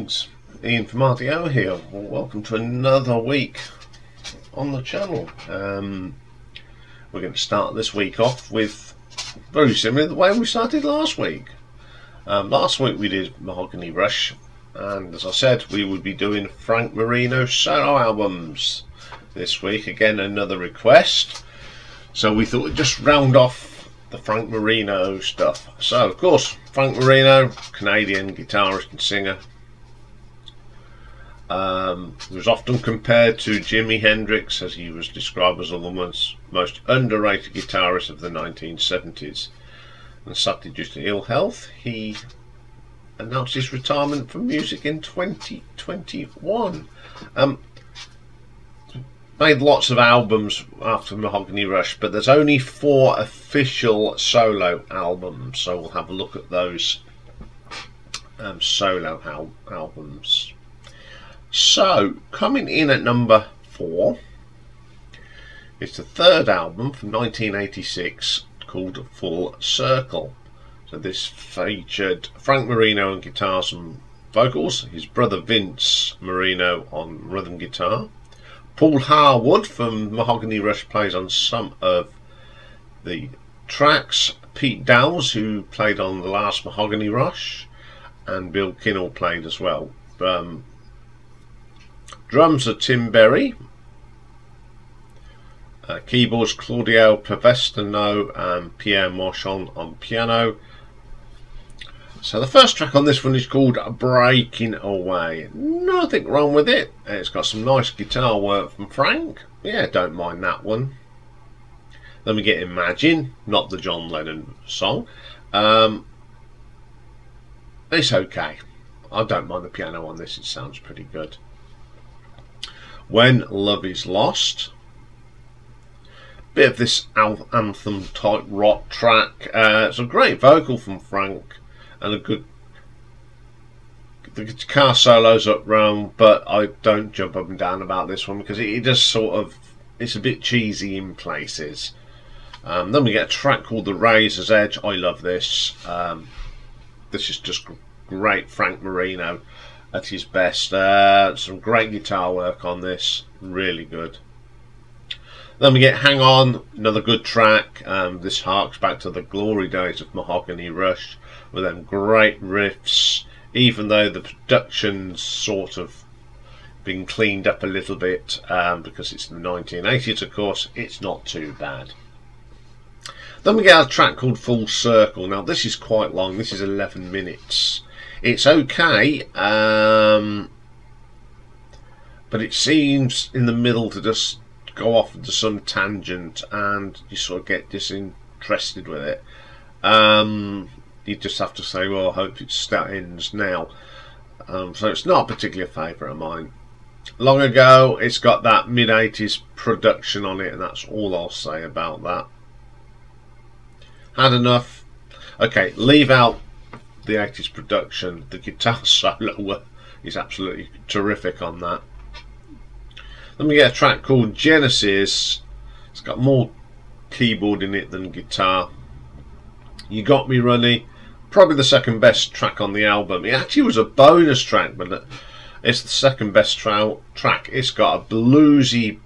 Greetings, Ian from R.T.O here. Well, welcome to another week on the channel. We're going to start this week off with very similar to the way we started last week. Last week we did Mahogany Rush, and as I said, we would be doing Frank Marino solo albums. This week, again, another request. So we thought we'd just round off the Frank Marino stuff. So, of course, Frank Marino, Canadian guitarist and singer. He was often compared to Jimi Hendrix, as he was described as the most underrated guitarist of the 1970s. And sadly, due to ill health, he announced his retirement from music in 2021. Made lots of albums after Mahogany Rush, but there's only 4 official solo albums, so we'll have a look at those solo albums. So, coming in at number 4, it's the 3rd album from 1986 called Full Circle. So this featured Frank Marino on guitars and vocals, his brother Vince Marino on rhythm guitar. Paul Harwood from Mahogany Rush plays on some of the tracks. Pete Dowles, who played on the last Mahogany Rush, and Bill Kinnell played as well. Drums are Tim Berry. Keyboards Claudio Pavestano and Pierre Marchand on piano. So the first track on this one is called Breaking Away. Nothing wrong with it. It's got some nice guitar work from Frank. Yeah, don't mind that one. Then we get Imagine, not the John Lennon song. It's okay. I don't mind the piano on this. It sounds pretty good. When Love Is Lost. Bit of this anthem type rock track. It's a great vocal from Frank. And a good, the guitar solos up round, but I don't jump up and down about this one because it does sort of, it's a bit cheesy in places. Then we get a track called The Razor's Edge. I love this. This is just great Frank Marino at his best. Some great guitar work on this, really good. Then we get Hang On, another good track. This harks back to the glory days of Mahogany Rush, with them great riffs, even though the production's sort of been cleaned up a little bit because it's the 1980s, of course. It's not too bad. Then we get a track called Full Circle. Now this is quite long. This is 11 minutes. It's okay, but it seems in the middle to just go off into some tangent and you sort of get disinterested with it. You just have to say, well, I hope it ends now. So it's not a particular favourite of mine. Long Ago, it's got that mid-80s production on it, and that's all I'll say about that. Had Enough. Okay, leave out the 80s production. The guitar solo is absolutely terrific on that. Then we get a track called Genesis. It's got more keyboard in it than guitar. You Got Me Running, probably the second best track on the album. It actually was a bonus track, but it's the second best track. It's got a bluesy,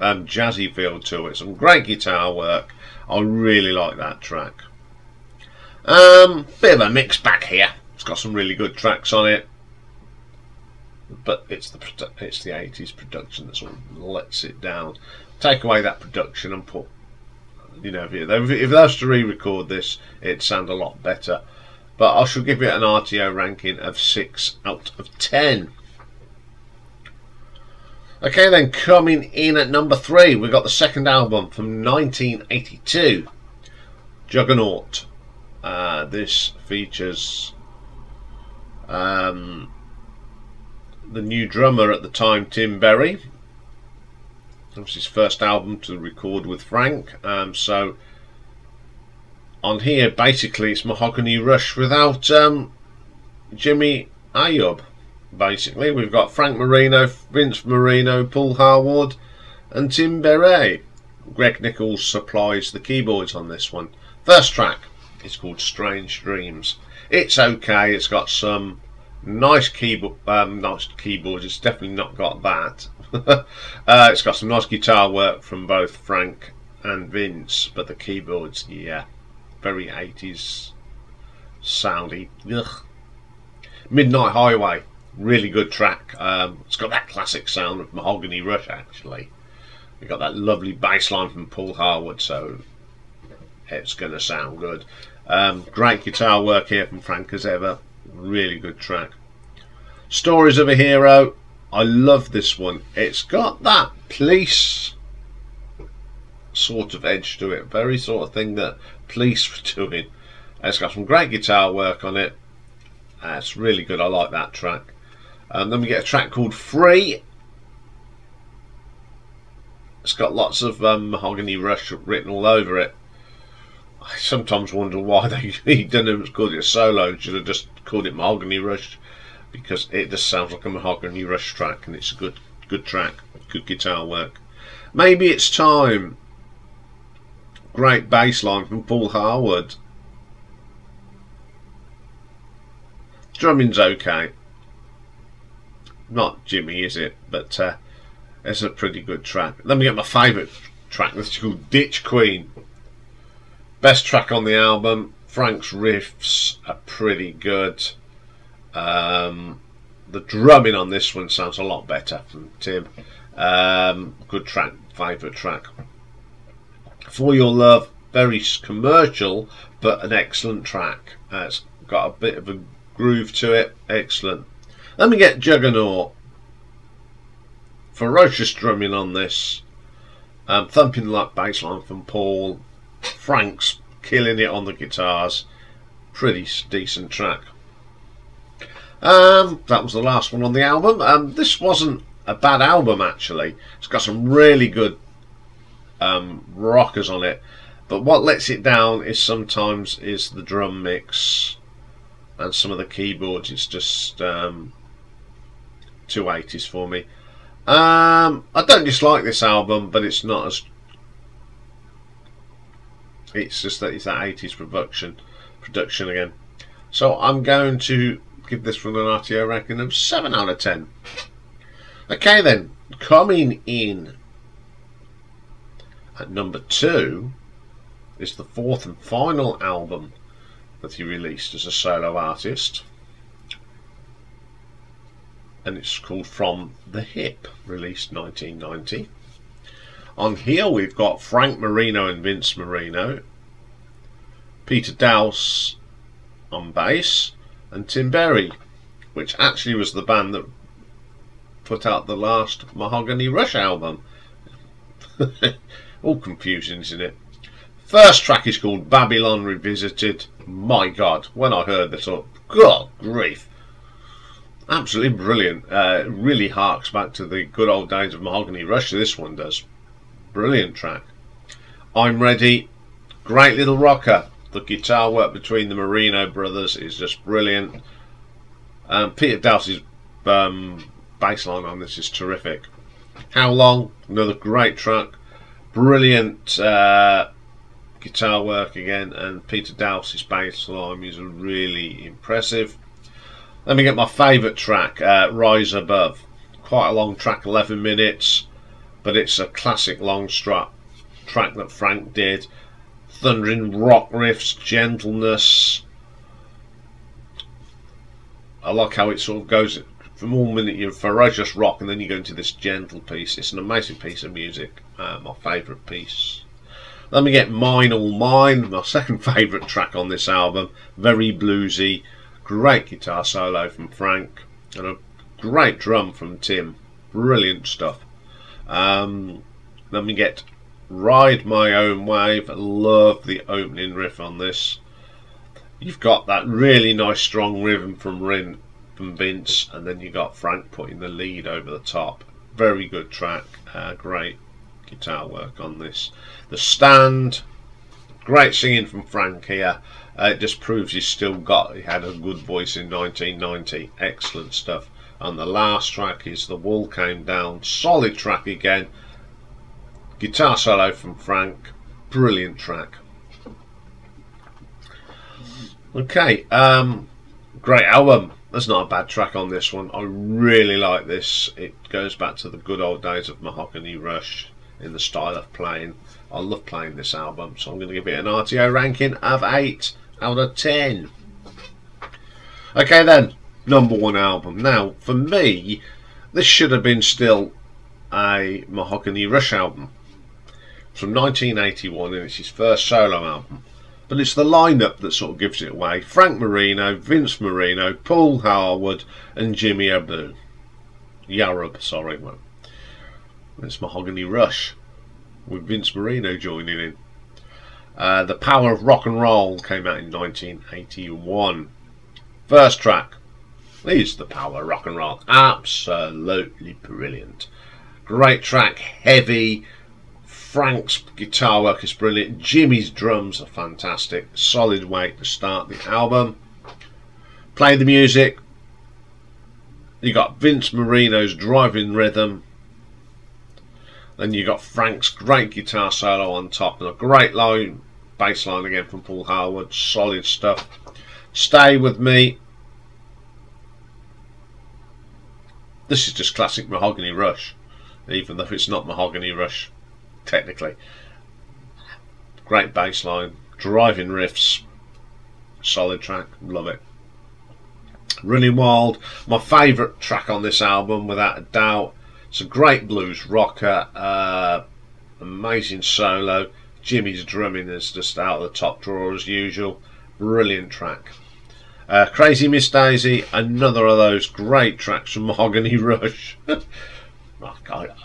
jazzy feel to it. Some great guitar work. I really like that track. Bit of a mix back here. It's got some really good tracks on it, but it's the 80s production that sort of lets it down. Take away that production and put, you know, if they was to re-record this, it'd sound a lot better. But I shall give it an R.T.O ranking of 6 out of 10. Okay, then coming in at number 3, we've got the second album from 1982, Juggernaut. This features the new drummer at the time, Tim Berry. It was his first album to record with Frank. So on here, basically, it's Mahogany Rush without Jimmy Ayub. Basically, we've got Frank Marino, Vince Marino, Paul Harwood, and Tim Berry. Greg Nichols supplies the keyboards on this one. First track is called Strange Dreams. It's okay. It's got some Nice keyboard, nice keyboard. It's definitely not got that. It's got some nice guitar work from both Frank and Vince, but the keyboards, yeah, very 80s soundy. Ugh. Midnight Highway, really good track. It's got that classic sound of Mahogany Rush. Actually, we got that lovely bass line from Paul Harwood, so it's gonna sound good. Great guitar work here from Frank as ever. Really good track. Stories of a Hero. I love this one. It's got that Police sort of edge to it, very sort of thing that Police were doing. It's got some great guitar work on it. It's really good. I like that track. Then we get a track called Free. It's got lots of Mahogany Rush written all over it. I sometimes wonder why he didn't call it a solo and should have just called it Mahogany Rush, because it just sounds like a Mahogany Rush track, and it's a good track, good guitar work. Maybe It's Time. Great bass line from Paul Harwood. Drumming's okay. Not Jimmy, is it? But it's a pretty good track. Let me get my favourite track. This is called Ditch Queen. Best track on the album. Frank's riffs are pretty good. The drumming on this one sounds a lot better from Tim. Good track, favourite track. For Your Love, very commercial but an excellent track. It's got a bit of a groove to it. Excellent. Let me get Juggernaut. Ferocious drumming on this. Thumping like bassline from Paul. Frank's killing it on the guitars. Pretty decent track. That was the last one on the album. This wasn't a bad album actually. It's got some really good rockers on it, but what lets it down is sometimes the drum mix and some of the keyboards. It's just too 80s for me. I don't dislike this album, but it's not as, it's just that it's that 80s production again. So I'm going to give this one an R.T.O ranking of 7 out of 10. Okay then, coming in at number 2 is the 4th and final album that he released as a solo artist, and it's called From the Hip, released 1990. On here we've got Frank Marino and Vince Marino, Peter Dowse on bass, and Tim Berry, which actually was the band that put out the last Mahogany Rush album. All confusing, isn't it? First track is called Babylon Revisited. My God, when I heard this, I thought, God grief, absolutely brilliant. It really harks back to the good old days of Mahogany Rush. This one does. Brilliant track. I'm Ready. Great little rocker. The guitar work between the Marino brothers is just brilliant. Peter Dowse's bass line on this is terrific. How Long, another great track. Brilliant guitar work again, and Peter Dowse's bass line is really impressive. Let me get my favourite track, Rise Above. Quite a long track, 11 minutes, but it's a classic long track that Frank did. Thundering rock riffs, gentleness. I like how it sort of goes from 1 minute you're ferocious rock and then you go into this gentle piece. It's an amazing piece of music, my favourite piece. Let me get Mine All Mine, my second favourite track on this album. Very bluesy, great guitar solo from Frank, and a great drum from Tim. Brilliant stuff. Let me get Ride My Own Wave. Love the opening riff on this. You've got that really nice strong rhythm from Vince, and then you got Frank putting the lead over the top. Very good track. Great guitar work on this. The Stand. Great singing from Frank here. It just proves he had a good voice in 1990. Excellent stuff. And the last track is The Wall Came Down. Solid track again. Guitar solo from Frank. Brilliant track. Okay, great album. There's not a bad track on this one. I really like this. It goes back to the good old days of Mahogany Rush in the style of playing. I love playing this album, so I'm going to give it an R.T.O ranking of 8 out of 10. Okay then, number 1 album. Now, for me, this should have been still a Mahogany Rush album. It's from 1981 and it's his first solo album. But it's the lineup that sort of gives it away. Frank Marino, Vince Marino, Paul Harwood and Jimmy Yarub, sorry. Well, it's Mahogany Rush with Vince Marino joining in. The Power of Rock and Roll came out in 1981. First track is The Power of Rock and Roll. Absolutely brilliant. Great track, heavy. Frank's guitar work is brilliant. Jimmy's drums are fantastic. Solid way to start the album. Play the music. You got Vince Marino's driving rhythm. Then you got Frank's great guitar solo on top and a great line, bass line again from Paul Harwood. Solid stuff. Stay With Me. This is just classic Mahogany Rush, even though it's not Mahogany Rush technically. Great bass line, driving riffs, solid track, love it. Running Wild, my favourite track on this album without a doubt. It's a great blues rocker, amazing solo. Jimmy's drumming is just out of the top drawer as usual. Brilliant track. Crazy Miss Daisy, another of those great tracks from Mahogany Rush.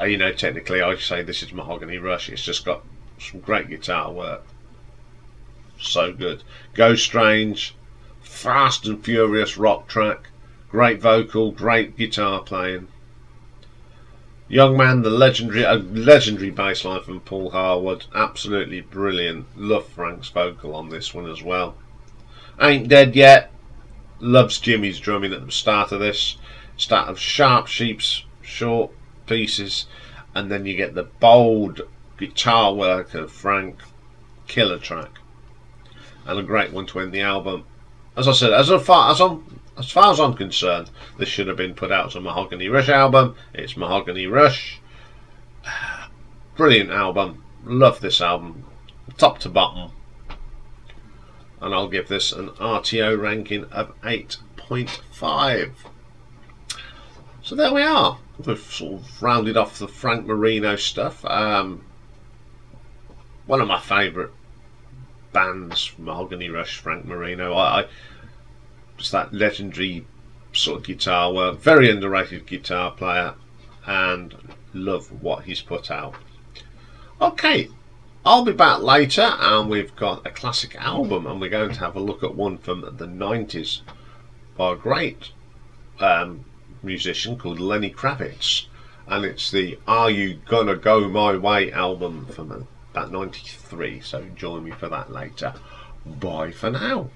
You know, technically I say this is Mahogany Rush. It's just got some great guitar work. So good. Go Strange, fast and furious rock track. Great vocal, great guitar playing. Young Man, the legendary bass line from Paul Harwood. Absolutely brilliant. Love Frank's vocal on this one as well. Ain't Dead Yet. Loves Jimmy's drumming at the start of this. Start of sharp sheep's short pieces, and then you get the bold guitar work of Frank. Killer track, and a great one to end the album. As I said, as far as I'm concerned, this should have been put out as a Mahogany Rush album. It's Mahogany Rush. Brilliant album. Love this album, top to bottom, and I'll give this an R.T.O ranking of 8.5. So there we are. We've sort of rounded off the Frank Marino stuff. One of my favourite bands, Mahogany Rush, Frank Marino. Just that legendary sort of guitar work. Very underrated guitar player, and love what he's put out. Okay, I'll be back later, and we've got a classic album, and we're going to have a look at one from the 90s by a great musician called Lenny Kravitz, and it's the Are You Gonna Go My Way album from about 93. So join me for that later. Bye for now.